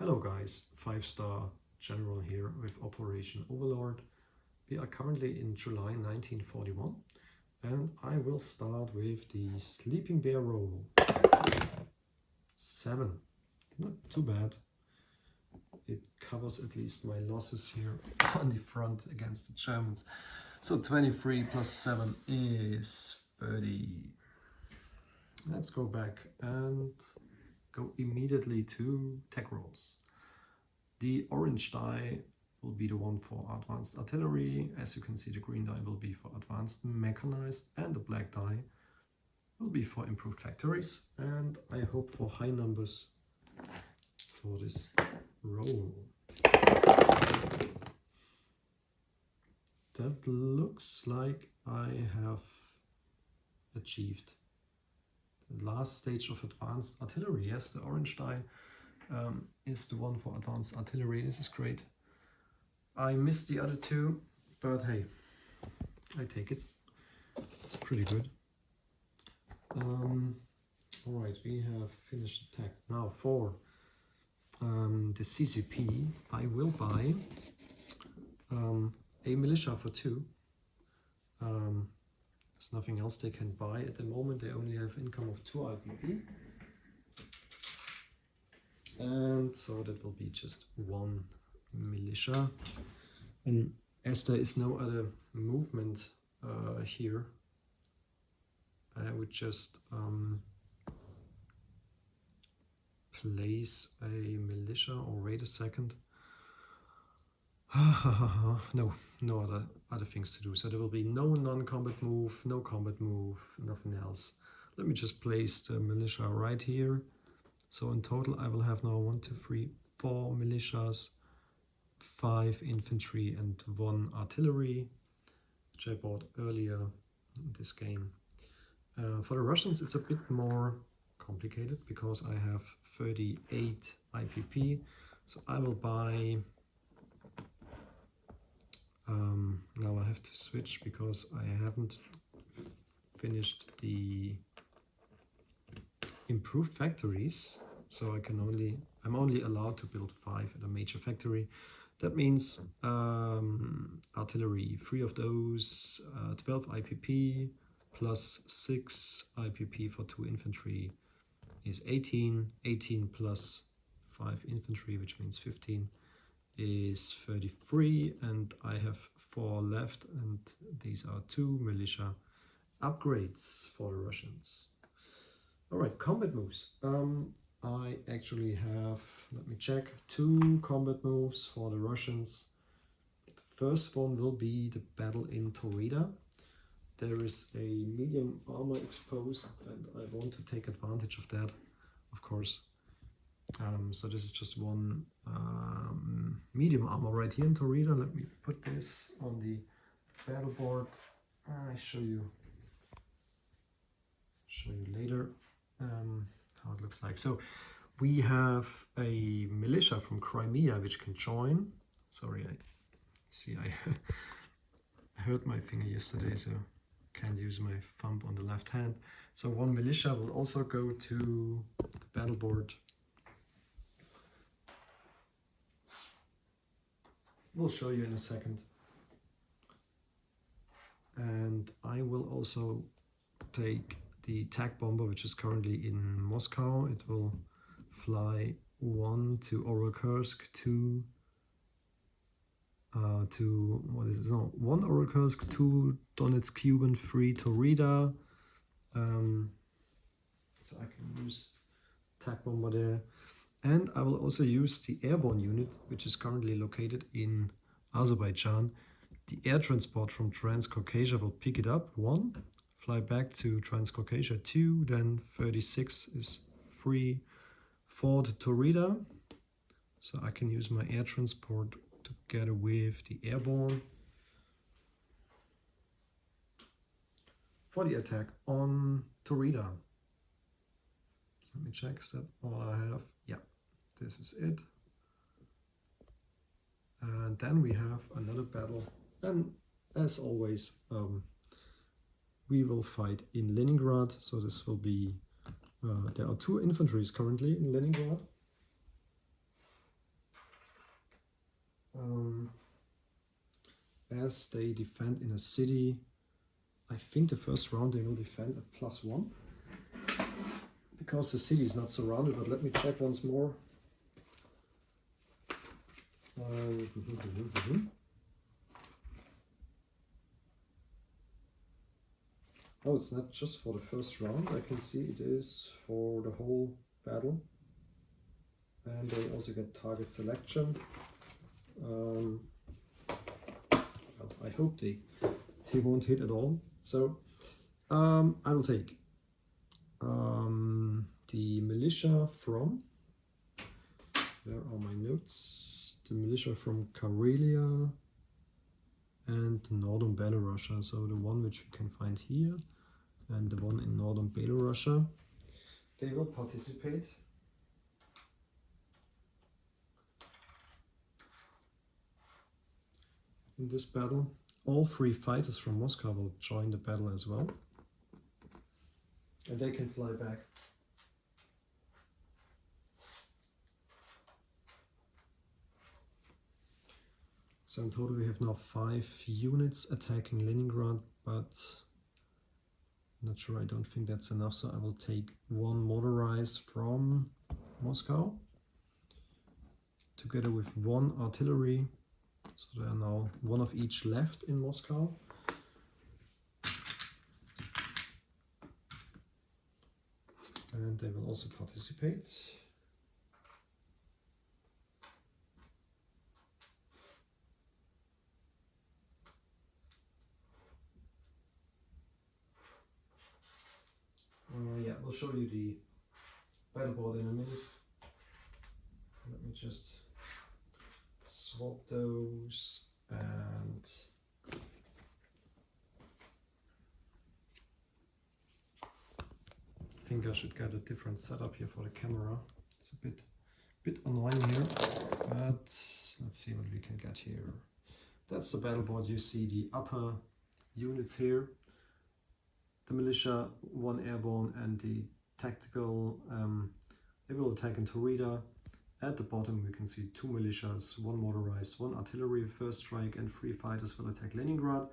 Hello guys, 5-star general here with Operation Overlord. We are currently in July 1941 and I will start with the Sleeping Bear roll. 7. Not too bad. It covers at least my losses here on the front against the Germans. So 23 plus 7 is 30. Let's go back and go immediately to tech rolls. The orange die will be the one for advanced artillery. As you can see, the green die will be for advanced mechanized, and the black die will be for improved factories. And I hope for high numbers for this roll. That looks like I have achieved the last stage of advanced artillery. Yes, the orange die is the one for advanced artillery. This is great. I missed the other two, but hey, I take it. It's pretty good. Alright, we have finished the tech. Now for the CCP, I will buy a militia for 2. There's nothing else they can buy at the moment. They only have income of 2 IPP. And so that will be just 1 militia. And as there is no other movement here, I would just place a militia, or wait a second. No other things to do. So there will be no non-combat move, no combat move, nothing else. Let me just place the militia right here. So in total I will have now 1, 2, 3, 4 militias, 5 infantry and 1 artillery, which I bought earlier in this game. For the Russians it's a bit more complicated because I have 38 IPP. So I will buy... now I have to switch because I haven't finished the improved factories, so I'm only allowed to build 5 at a major factory. That means artillery, 3 of those, 12 IPP plus 6 IPP for 2 infantry is 18. 18 plus 5 infantry, which means 15, is 33, and I have 4 left, and these are 2 militia upgrades for the Russians. Alright, combat moves. I actually have, let me check, 2 combat moves for the Russians. The first one will be the battle in Taurida. There is a medium armor exposed, and I want to take advantage of that, of course. So this is just 1 medium armor right here in Taurida. Let me put this on the battle board. I show you later how it looks like. So we have a militia from Crimea which can join. Sorry, I hurt my finger yesterday, so can't use my thumb on the left hand. So 1 militia will also go to the battle board. We'll show you in a second. And I will also take the TAC bomber, which is currently in Moscow. It will fly 1 to Oral-Kursk, 2 to, what is it? No, 1 Oral-Kursk, 2 Donetsk Cuban, 3 Taurida. So I can use TAC bomber there. And I will also use the airborne unit, which is currently located in Azerbaijan. The air transport from Transcaucasia will pick it up, 1, fly back to Transcaucasia, 2, then 36 is 3, 4 to Taurida. So I can use my air transport together with the airborne for the attack on Taurida. Let me check, is that all I have? Yeah, this is it. And then we have another battle. And as always, we will fight in Leningrad. So this will be, there are 2 infantries currently in Leningrad. As they defend in a city, I think the first round they will defend at +1 because the city is not surrounded, but let me check once more. Oh, it's not just for the first round. I can see it is for the whole battle. And they also get target selection. I hope they won't hit at all. So I will take the militia from, where are my notes? The militia from Karelia and northern Belorussia. So the one which we can find here and the one in northern Belorussia. They will participate. In this battle. All 3 fighters from Moscow will join the battle as well. And they can fly back. So in total we have now 5 units attacking Leningrad, but I'm not sure, I don't think that's enough, so I will take 1 motorized from Moscow together with 1 artillery. So there are now 1 of each left in Moscow. And they will also participate. Yeah, we'll show you the battle board in a minute. Let me just swap those, and I think I should get a different setup here for the camera. It's a bit annoying here, but let's see what we can get here. That's the battle board. You see the upper units here, the militia, 1 airborne, and the tactical. They will attack in Taurida. At the bottom we can see 2 militias, 1 motorized, 1 artillery first strike, and 3 fighters will attack Leningrad.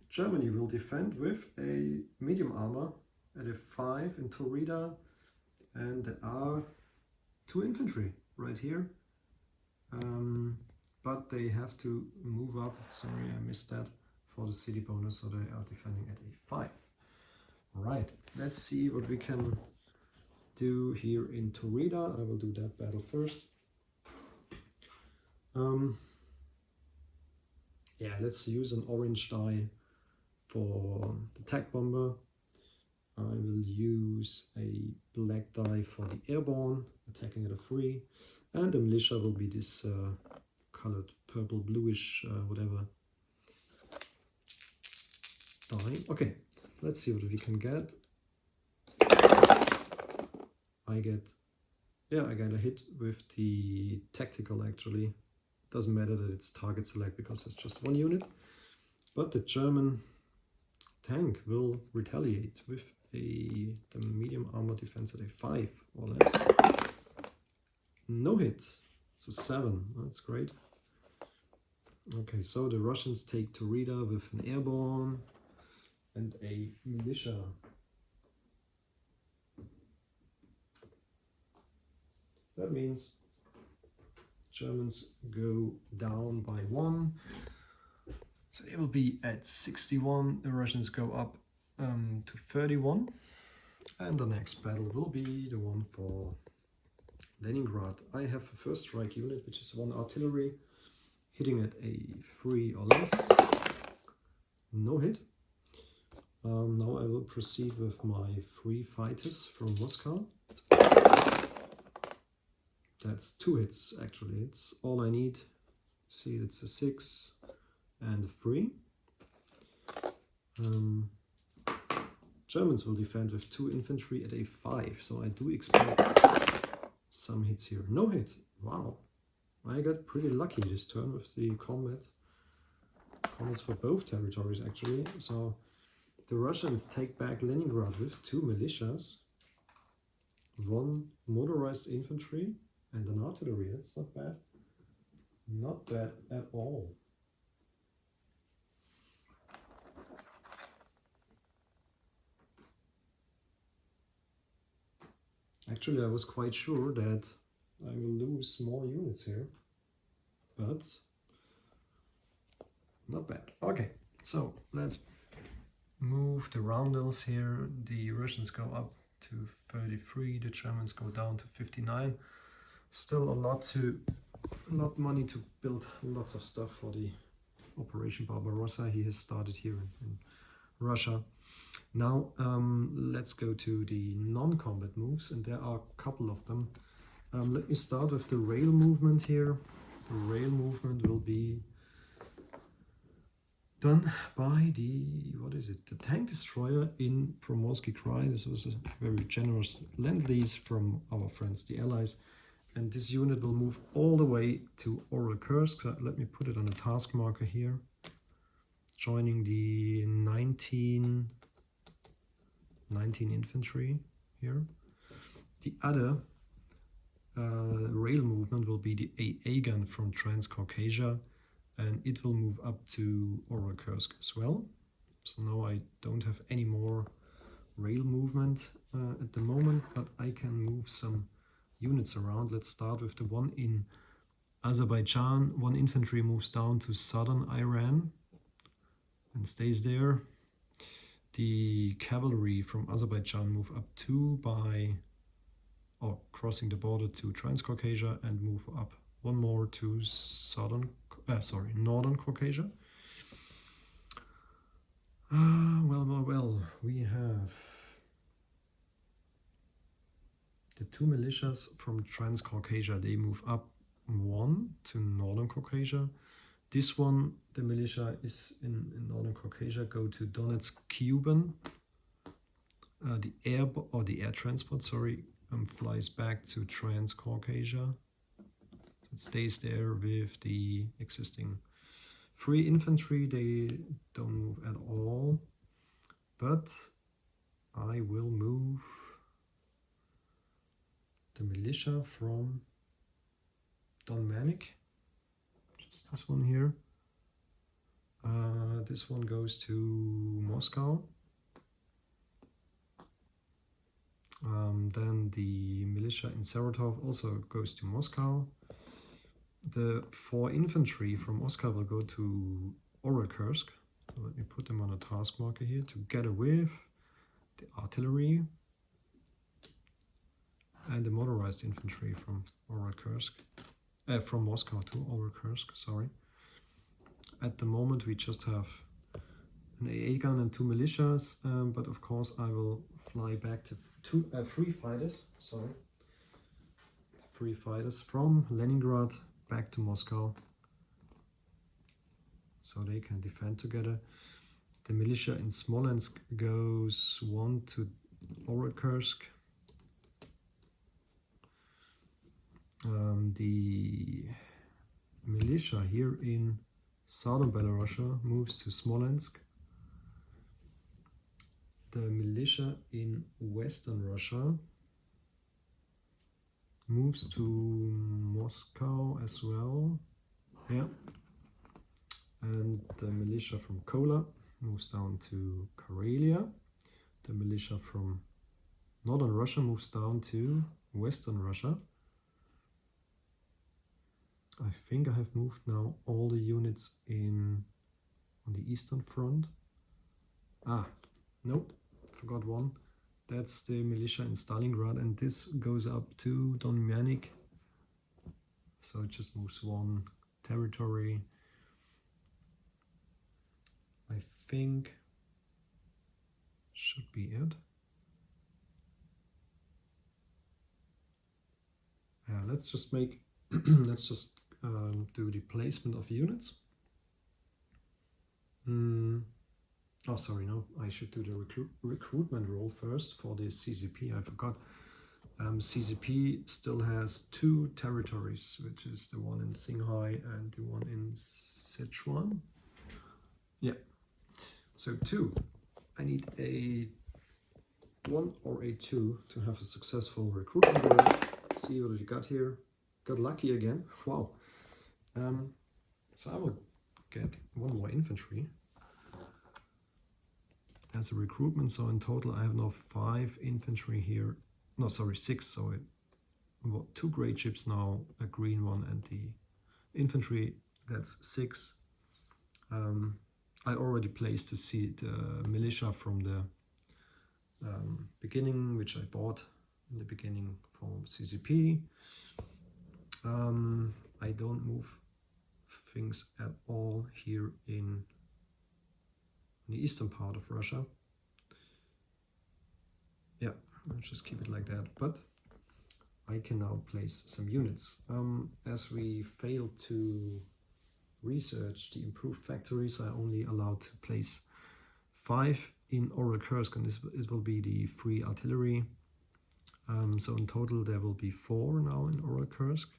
Germany will defend with a medium armor at a 5 in Taurida, and there are 2 infantry right here. But they have to move up, sorry I missed that, for the city bonus, so they are defending at a 5. Right, let's see what we can do here in Taurida. I will do that battle first. Yeah, let's use an orange die for the tank bomber. I will use a black die for the airborne, attacking at a 3, and the militia will be this colored purple, bluish, whatever die. Okay, let's see what we can get. I get a hit with the tactical actually. Doesn't matter that it's target select because it's just 1 unit. But the German tank will retaliate with the medium armor defense at a 5 or less. No hit. It's a 7. That's great. Okay, so the Russians take Taurida with an airborne and a militia. That means Germans go down by 1. So they will be at 61. The Russians go up to 31. And the next battle will be the one for Leningrad. I have a first strike unit, which is 1 artillery, hitting at a 3 or less. No hit. Now I will proceed with my 3 fighters from Moscow. That's 2 hits actually. It's all I need. See, it's a 6 and a 3. Germans will defend with 2 infantry at a 5, so I do expect some hits here. No hit. Wow. I got pretty lucky this turn with the combats for both territories actually. So the Russians take back Leningrad with 2 militias, 1 motorized infantry, and an artillery. That's not bad. Not bad at all. Actually, I was quite sure that I will lose small units here, but not bad. Okay, so let's move the roundels here. The Russians go up to 33, the Germans go down to 59. Still a lot money to build lots of stuff for the Operation Barbarossa. He has started here in Russia. Now let's go to the non-combat moves, and there are a couple of them. Let me start with the rail movement here. The rail movement will be done by the, what is it, the tank destroyer in Primorsky Krai. This was a very generous lend-lease from our friends, the Allies. And this unit will move all the way to Oral-Kursk. So let me put it on a task marker here. Joining the 19 infantry here. The other rail movement will be the AA gun from Transcaucasia, and it will move up to Oral-Kursk as well. So now I don't have any more rail movement at the moment, but I can move some units around. Let's start with the one in Azerbaijan. One infantry moves down to southern Iran and stays there. The cavalry from Azerbaijan move up 2 by crossing the border to Transcaucasia and move up one more to Northern Caucasia. Well, we have the 2 militias from Transcaucasia. They move up 1 to Northern Caucasia. This one, the militia is in Northern Caucasia, go to Donetsk Kuban. The air transport, flies back to Transcaucasia. So it stays there with the existing 3 infantry. They don't move at all, but I will move the militia from Donmanik. Just this one here. This one goes to Moscow. Then the militia in Saratov also goes to Moscow. The 4 infantry from Moscow will go to Oral-Kursk. So let me put them on a task marker here, together with the artillery and the motorized infantry from Oral-Kursk. From Moscow to Oral-Kursk, sorry. At the moment we just have an AA gun and 2 militias, but of course I will fly back to 3 fighters, 3 fighters from Leningrad back to Moscow, so they can defend together. The militia in Smolensk goes 1 to Oral-Kursk. The militia here in southern Belarusia moves to Smolensk. The militia in western Russia moves to Moscow as well. Yeah. And the militia from Kola moves down to Karelia. The militia from northern Russia moves down to western Russia. I think I have moved now all the units on the eastern front. Nope, forgot one. That's the militia in Stalingrad, and this goes up to Donmanik. So it just moves 1 territory. I think should be it. Let's just make let's just do the placement of units. Oh, sorry, no, I should do the recruitment role first for the CCP. I forgot. CCP still has 2 territories, which is the one in Qinghai and the one in Sichuan. Yeah, so 2. I need a 1 or a 2 to have a successful recruitment role. Let's see what we got here. Got lucky again. Wow. So I will get one more infantry as a recruitment. So in total I have now 5 infantry here. No, sorry, 6. So I've got 2 great ships now, a green one, and the infantry. That's 6. I already placed the militia from the beginning, which I bought in the beginning from CCP. I don't move things at all here in the eastern part of Russia. Yeah, I'll just keep it like that. But I can now place some units. As we failed to research the improved factories, I only allowed to place 5 in Oral-Kursk, and it will be the free artillery. So in total there will be 4 now in Oral-Kursk.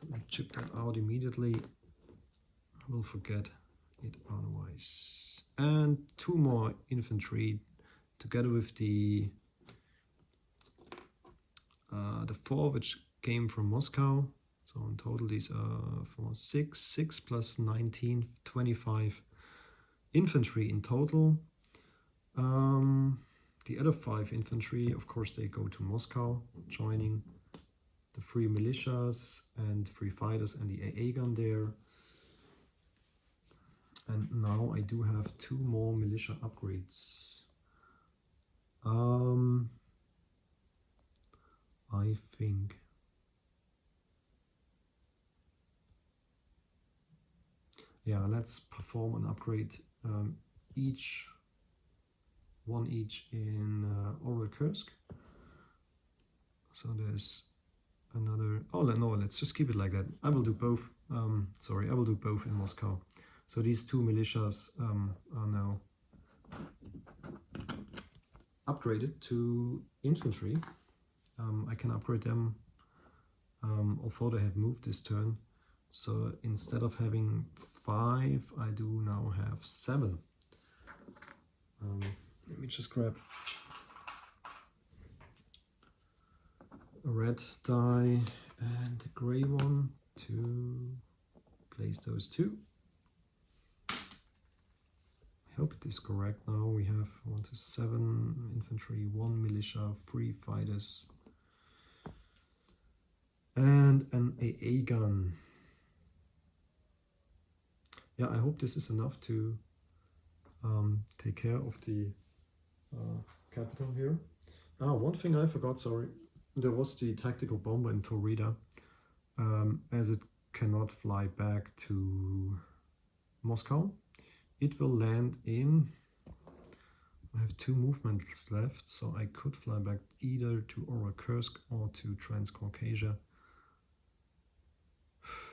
Let me chip that out immediately. I will forget it otherwise. And 2 more infantry together with the 4 which came from Moscow. So in total these are 4, 6 plus 19, 25 infantry in total. The other 5 infantry, of course, they go to Moscow, joining the 3 militias and 3 fighters and the AA gun there. And now I do have 2 more militia upgrades. I think yeah, let's perform an upgrade, each in Oral-Kursk. So there's another, oh no, let's just keep it like that. I will do both. Sorry, I will do both in Moscow. So these 2 militias are now upgraded to infantry. I can upgrade them, although they have moved this turn. So instead of having 5, I do now have 7. Let me just grab a red die and a gray one to place those 2. I hope it is correct now. We have 1 to 7 infantry, 1 militia, 3 fighters, and an AA gun. Yeah, I hope this is enough to take care of the capital here. One thing I forgot, sorry. There was the tactical bomber in Taurida. As it cannot fly back to Moscow, it will land in, I have 2 movements left, so I could fly back either to Oral-Kursk or to Transcaucasia.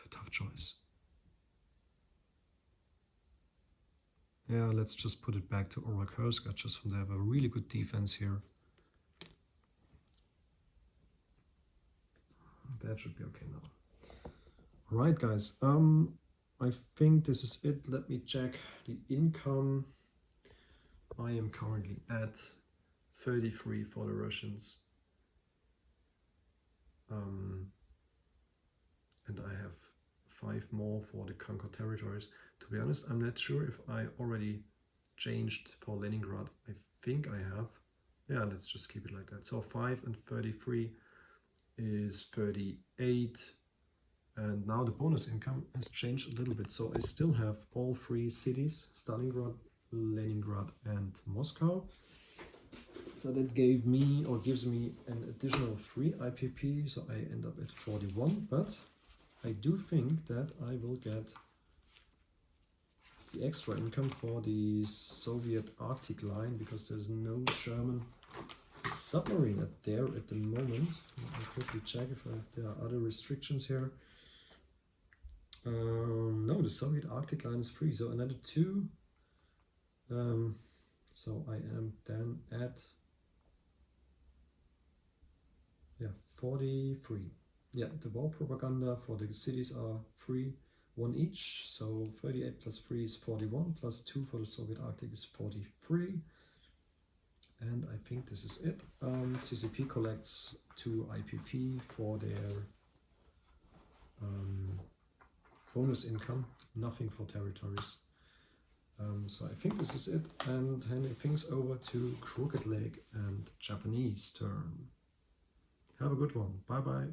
Tough choice. Yeah, let's just put it back to Oral-Kursk. I just want to have a really good defense here. That should be okay now. Alright guys, I think this is it. Let me check the income. I am currently at 33 for the Russians. And I have 5 more for the conquered territories. To be honest, I'm not sure if I already changed for Leningrad. I think I have. Yeah, let's just keep it like that. So 5 and 33 is 38. And now the bonus income has changed a little bit. So I still have all 3 cities, Stalingrad, Leningrad and Moscow. So that gave me, or gives me, an additional 3 IPP. So I end up at 41. But I do think that I will get the extra income for the Soviet Arctic line, because there's no German submarine there at the moment. I'll quickly check if there are other restrictions here. No, the Soviet Arctic line is free, so another 2. So I am then at 43. Yeah, the war propaganda for the cities are free, 1 each. So 38 plus 3 is 41, plus 2 for the Soviet Arctic is 43. And I think this is it. CCP collects 2 IPP for their bonus income, nothing for territories. So I think this is it, and handing things over to Crooked Leg and Japanese turn. Have a good one. Bye bye.